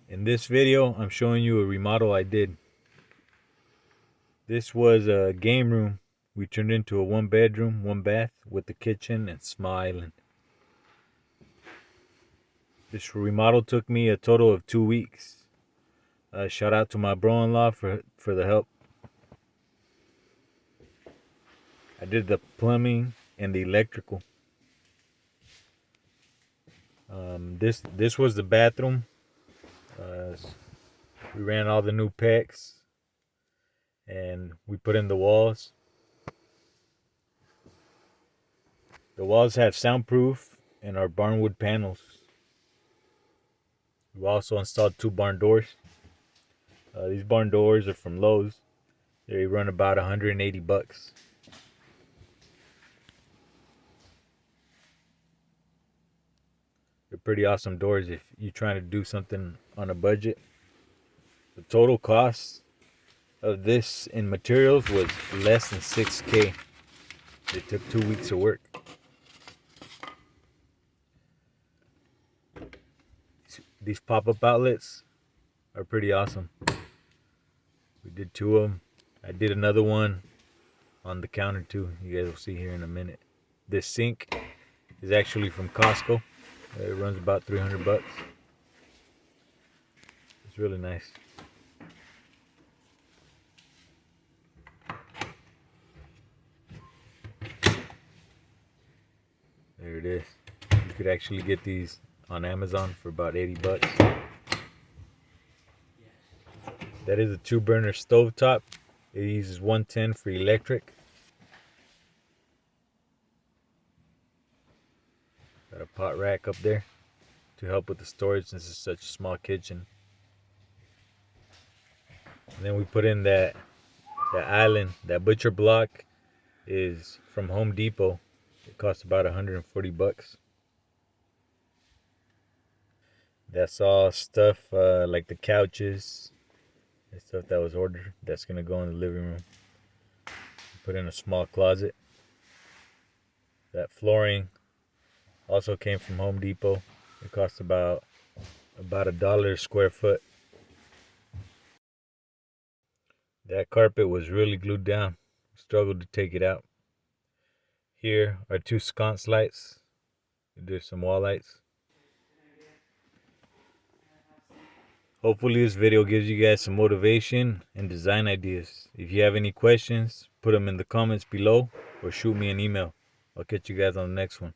In this video, I'm showing you a remodel I did. This was a game room we turned into a 1-bedroom, 1-bath with the kitchen and smiling. This remodel took me a total of 2 weeks. Shout out to my bro-in-law for the help. I did the plumbing and the electrical. This was the bathroom. We ran all the new PEX and we put in the walls. The walls have soundproof and are barnwood panels. We also installed 2 barn doors. These barn doors are from Lowe's. They run about $180. They're pretty awesome doors if you're trying to do something on a budget. The total cost of this in materials was less than $6K. It took 2 weeks of work. These pop-up outlets are pretty awesome. We did 2 of them. I did another one on the counter too. You guys will see here in a minute. This sink is actually from Costco. It runs about $300. It's really nice. There it is. You could actually get these on Amazon for about $80. That is a 2-burner stovetop. It uses 110 for electric. Got a pot rack up there to help with the storage since it's such a small kitchen. And then we put in that island. That butcher block is from Home Depot. It costs about $140. That's all stuff like the couches and stuff that was ordered. That's gonna go in the living room. Put in a small closet. That flooring also came from Home Depot. It cost about $1 a square foot. That carpet was really glued down. Struggled to take it out. Here are 2 sconce lights. There's some wall lights. Hopefully this video gives you guys some motivation and design ideas. If you have any questions, put them in the comments below or shoot me an email. I'll catch you guys on the next one.